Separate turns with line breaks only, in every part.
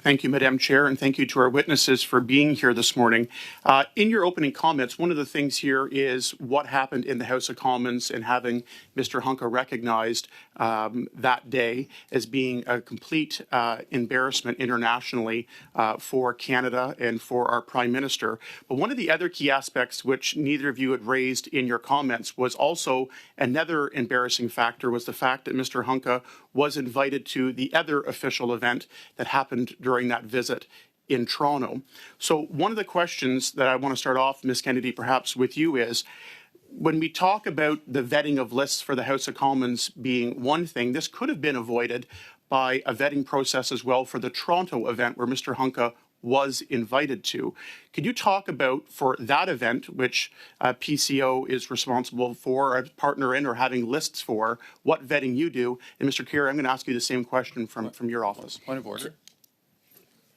Thank you, Madam Chair, and thank you to our witnesses for being here this morning. In your opening comments, one of the things here is what happened in the House of Commons and having Mr. Hunka recognized that day as being a complete embarrassment internationally for Canada and for our Prime Minister. But one of the other key aspects which neither of you had raised in your comments was also another embarrassing factor was the fact that Mr. Hunka was invited to the other official event that happened during that visit in Toronto. So one of the questions that I want to start off, Ms. Kennedy, perhaps with you is, when we talk about the vetting of lists for the House of Commons being one thing, this could have been avoided by a vetting process as well for the Toronto event where Mr. Hunka was invited to. Could you talk about, for that event, which PCO is responsible for, a partner in, or having lists for, what vetting you do? And Mr. Kerr, I'm going to ask you the same question from your office.
Point of order.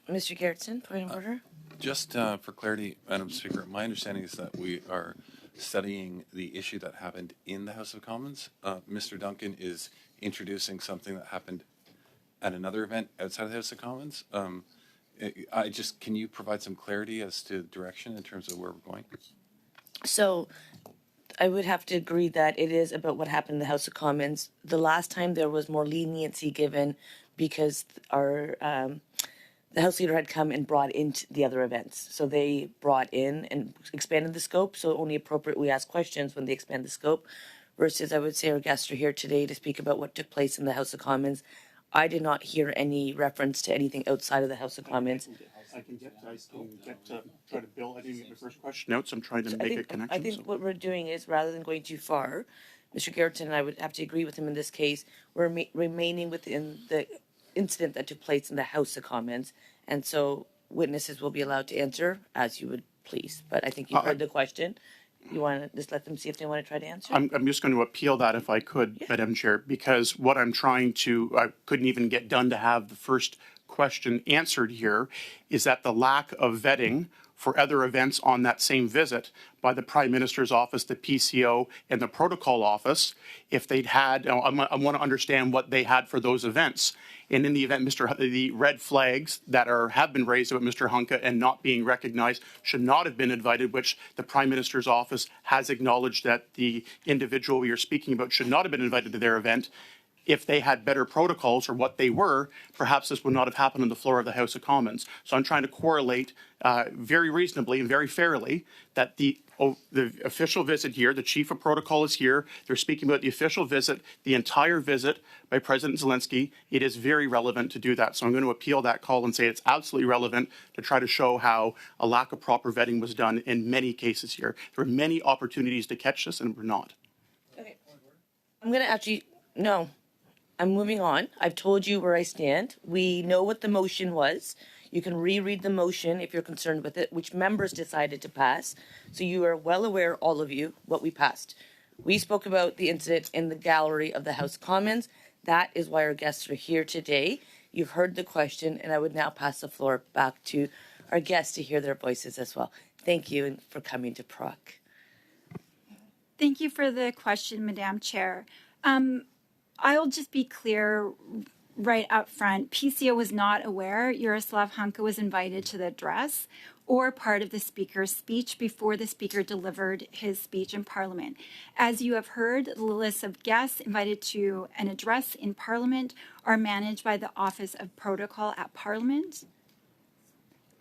Mr. Gerritsen, point of order.
Just for clarity, Madam Speaker, my understanding is that we are studying the issue that happened in the House of Commons. Mr. Duncan is introducing something that happened at another event outside of the House of Commons. Can you provide some clarity as to direction in terms of where we're going?
So I would have to agree that it is about what happened in the House of Commons. The last time there was more leniency given because the House Leader had come and brought in the other events. So they brought in and expanded the scope. So only appropriate we ask questions when they expand the scope. Versus, I would say our guests are here today to speak about what took place in the House of Commons. I did not hear any reference to anything outside of the House of Commons.
I can try to build. I didn't get my first question out, so I'm trying to make a connection.
I think what we're doing is, rather than going too far, Mr. Gerritsen and I would have to agree with him in this case, we're remaining within the incident that took place in the House of Commons, and so witnesses will be allowed to answer as you would please. But I think you've heard the question. You want to just let them see if they want to try to answer?
I'm just going to appeal that if I could, yeah. Madam Chair, because what I'm trying to, I couldn't even get done to have the first question answered here, is that the lack of vetting for other events on that same visit by the Prime Minister's office, the PCO, and the Protocol Office, if they'd had, I want to understand what they had for those events. And in the event, the red flags that have been raised about Mr. Hunka and not being recognized should not have been invited, which the Prime Minister's office has acknowledged that the individual we are speaking about should not have been invited to their event. If they had better protocols or what they were, perhaps this would not have happened on the floor of the House of Commons. So I'm trying to correlate very reasonably and very fairly that the official visit here, the chief of protocol is here. They're speaking about the official visit, the entire visit by President Zelensky. It is very relevant to do that. So I'm going to appeal that call and say it's absolutely relevant to try to show how a lack of proper vetting was done in many cases here. There were many opportunities to catch this and we're not.
Okay. I'm going to actually, no. I'm moving on. I've told you where I stand. We know what the motion was. You can reread the motion if you're concerned with it, which members decided to pass. So you are well aware, all of you, what we passed. We spoke about the incident in the gallery of the House of Commons. That is why our guests are here today. You've heard the question, and I would now pass the floor back to our guests to hear their voices as well. Thank you for coming to PROC.
Thank you for the question, Madam Chair. I'll just be clear right up front. PCO was not aware Yaroslav Hunka was invited to the address or part of the Speaker's speech before the Speaker delivered his speech in Parliament. As you have heard, the list of guests invited to an address in Parliament are managed by the Office of Protocol at Parliament.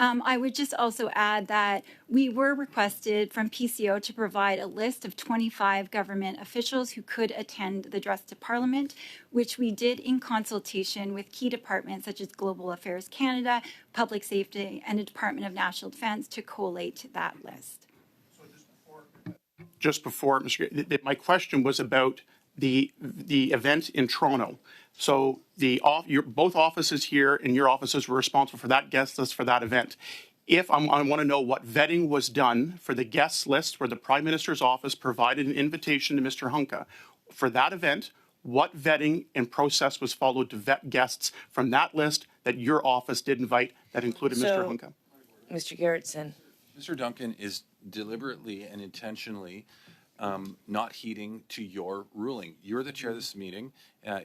I would just also add that we were requested from PCO to provide a list of 25 government officials who could attend the address to Parliament, which we did in consultation with key departments such as Global Affairs Canada, Public Safety, and the Department of National Defence to collate that list.
So just before, my question was about the event in Toronto. So both offices here and your offices were responsible for that guest list for that event. I want to know what vetting was done for the guest list where the Prime Minister's office provided an invitation to Mr. Hunka. For that event, what vetting and process was followed to vet guests from that list that your office did invite that included Mr. Hunka?
Mr. Gerritsen.
Mr. Duncan is deliberately and intentionally not heeding to your ruling. You're the chair of this meeting.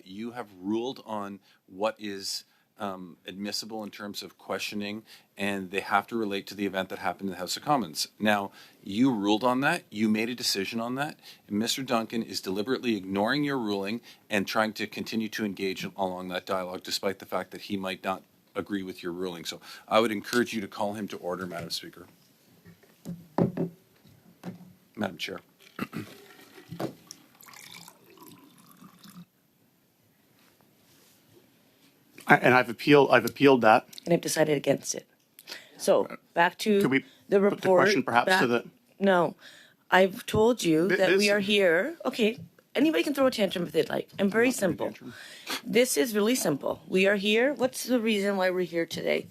You have ruled on what is admissible in terms of questioning, and they have to relate to the event that happened in the House of Commons. Now, you ruled on that, you made a decision on that, and Mr. Duncan is deliberately ignoring your ruling and trying to continue to engage along that dialogue, despite the fact that he might not agree with your ruling. So I would encourage you to call him to order, Madam Speaker. Madam Chair.
And I've appealed that.
And I've decided against it. So back to
Could we
the
put
report.
the question perhaps to
back-
the,
No, I've told you that we
this-
are here. Okay, anybody can throw a tantrum if they'd like. I'm very simple. This is really simple. We are here. What's the reason why we're here today?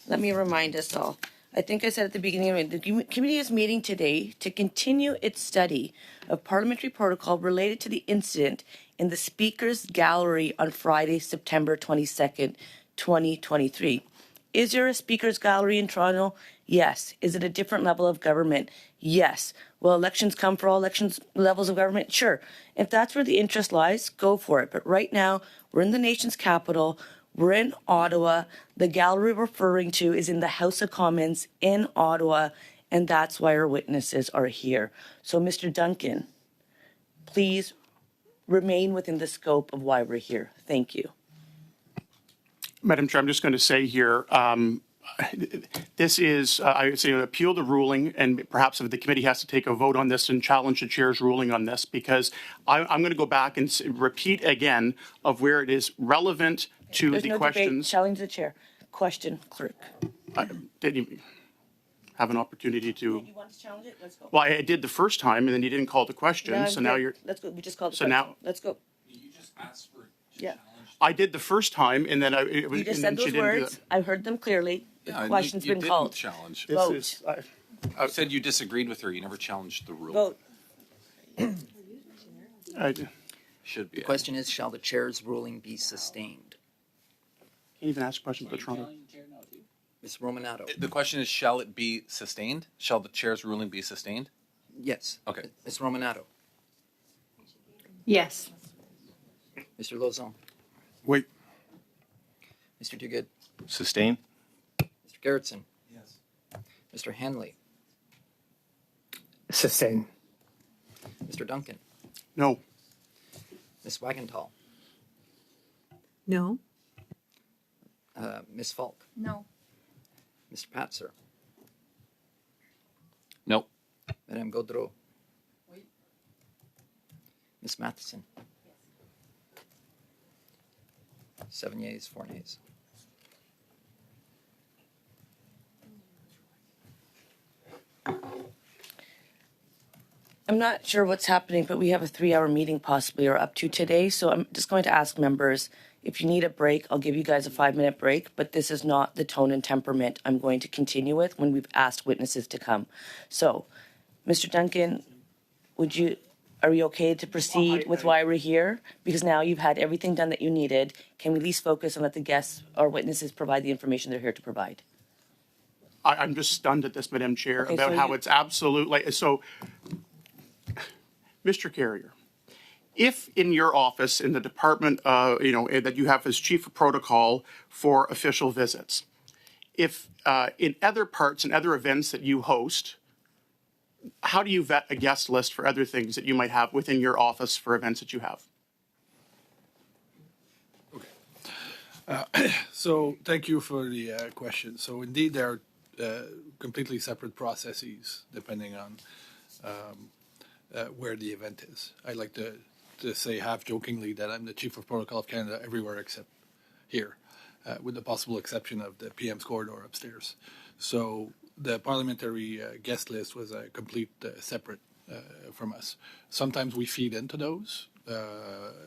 Let me remind us all. I think I said at the beginning of it, the committee is meeting today to continue its study of parliamentary protocol related to the incident in the Speaker's Gallery on Friday, September 22nd, 2023. Is there a Speaker's Gallery in Toronto? Yes. Is it a different level of government? Yes. Will elections come for all levels of government? Sure. If that's where the interest lies, go for it. But right now, we're in the nation's capital. We're in Ottawa. The gallery we're referring to is in the House of Commons in Ottawa, and that's why our witnesses are here. So, Mr. Duncan, please remain within the scope of why we're here. Thank you.
Madam Chair, I'm just going to say here, this is, I would say, appeal the ruling, and perhaps if the committee has to take a vote on this and challenge the chair's ruling on this, because I'm going to go back and repeat again of where it is relevant to
There's
the
no debate.
questions.
Challenge the chair. Question, clerk.
I didn't even have an opportunity to.
You want to challenge it? Let's go.
Well, I did the first time, and then you didn't call the question, so now you're.
Let's go. We just called the
So
question.
now-
Let's go.
You just asked for
Yeah.
I did the first time, and then
You just said those words. I heard them clearly. The question's
you
been
didn't
called.
challenge.
This
Vote.
is,
You said you disagreed with her. You never challenged the rule.
Vote.
I can't
Should be.
The question is, shall the chair's ruling be sustained?
even ask a question for Toronto.
Ms. Romanato?
The question is, shall it be sustained? Shall the chair's ruling be sustained?
Yes.
Okay.
Ms. Romanato?
Yes.
Mr. Lauzon?
Wait,
Mr. Duguid?
Sustain?
Mr. Gerritsen? Yes. Mr. Hanley?
Sustain.
Mr. Duncan?
no.
Ms. Wagenthal?
No.
Ms. Falk?
No.
Mr. Patzer?
No.
Madame Gaudreau? Ms. Matheson? 7 yeas, 4 nays.
I'm not sure what's happening, but we have a 3-hour meeting possibly or up to today. So I'm just going to ask members, if you need a break, I'll give you guys a 5-minute break, but this is not the tone and temperament I'm going to continue with when we've asked witnesses to come. So, Mr. Duncan, are we okay to proceed with why we're here? Because now you've had everything done that you needed. Can we at least focus and let the guests or witnesses provide the information they're here to provide?
I'm just stunned at this, Madam Chair,
Okay,
about
so
how
you-
it's absolutely, so, Mr. Carrier, if in your office, in the department, that you have as chief of protocol for official visits, if in other parts and other events that you host, how do you vet a guest list for other things that you might have within your office for events that you have?
So thank you for the question. So indeed, there are completely separate processes depending on where the event is. I like to say half jokingly that I'm the chief of protocol of Canada everywhere except here, with the possible exception of the PM's corridor upstairs. So the parliamentary guest list was a complete separate from us. Sometimes we feed into those.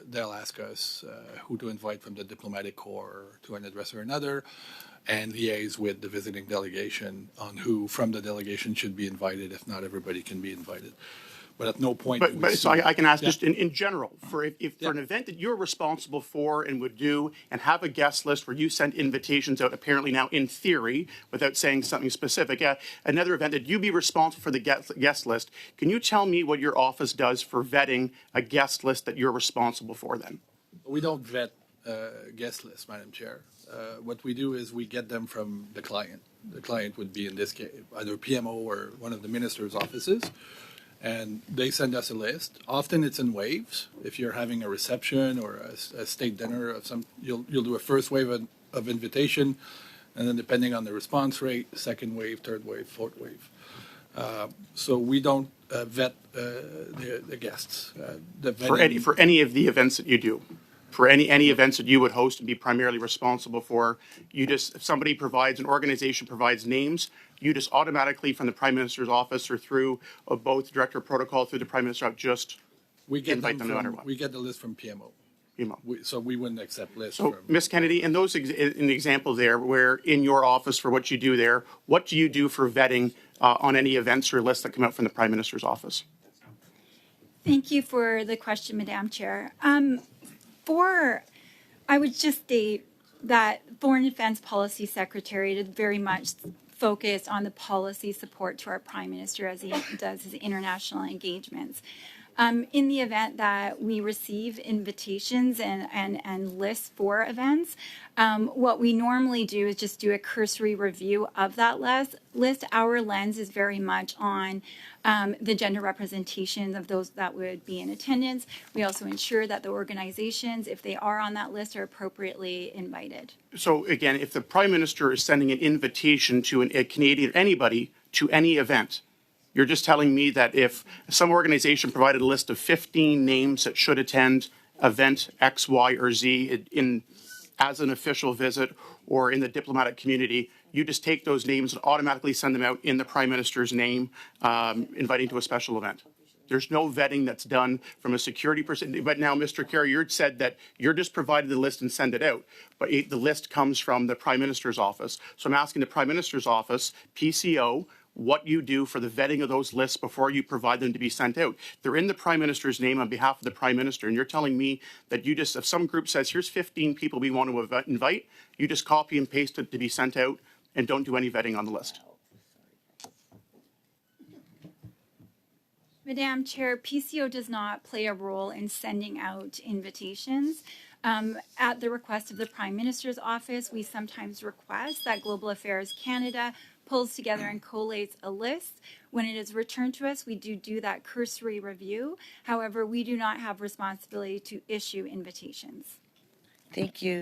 They'll ask us who to invite from the diplomatic corps to an address or another, and liaise with the visiting delegation on who from the delegation should be invited, if not everybody can be invited. But at no point do we
But so
see-
I can ask
Yeah.
just in general, for an event that you're responsible for and would do and have a guest list where you send invitations out, apparently now in theory, without saying something specific, another event that you be responsible for the guest list, can you tell me what your office does for vetting a guest list that you're responsible for then?
We don't vet guest list, Madam Chair. What we do is we get them from the client. The client would be, in this case, either PMO or one of the minister's offices, and they send us a list. Often it's in waves. If you're having a reception or a state dinner of some, you'll do a first wave of invitation, and then depending on the response rate, second wave, third wave, fourth wave. So we don't vet the guests.
For any of the events that you do, for any events that you would host and be primarily responsible for, you just, if somebody provides, an organization provides names, you just automatically from the Prime Minister's office or through both Director of Protocol through the Prime Minister just invite them no matter what.
We get the list from PMO.
PMO.
So we wouldn't accept lists
So,
from.
Ms. Kennedy, in those in the example there, where in your office for what you do there, what do you do for vetting on any events or lists that come out from the Prime Minister's office?
Thank you for the question, Madam Chair. I would just state that Foreign Defense Policy Secretariat is very much focused on the policy support to our Prime Minister as he does his international engagements. In the event that we receive invitations and lists for events, what we normally do is just do a cursory review of that list. Our lens is very much on the gender representation of those that would be in attendance. We also ensure that the organizations, if they are on that list, are appropriately invited.
So again, if the Prime Minister is sending an invitation to a Canadian, anybody, to any event, you're just telling me that if some organization provided a list of 15 names that should attend event X, Y, or Z as an official visit or in the diplomatic community, you just take those names and automatically send them out in the Prime Minister's name, inviting to a special event. There's no vetting that's done from a security person. But now, Mr. Kerr, you said that you're just provided the list and send it out. But the list comes from the Prime Minister's office. So I'm asking the Prime Minister's office, PCO, what you do for the vetting of those lists before you provide them to be sent out. They're in the Prime Minister's name on behalf of the Prime Minister, and you're telling me that you just, if some group says, here's 15 people we want to invite, you just copy and paste it to be sent out and don't do any vetting on the list.
Madam Chair, PCO does not play a role in sending out invitations. At the request of the Prime Minister's office, we sometimes request that Global Affairs Canada pulls together and collates a list. When it is returned to us, we do that cursory review. However, we do not have responsibility to issue invitations.
Thank you.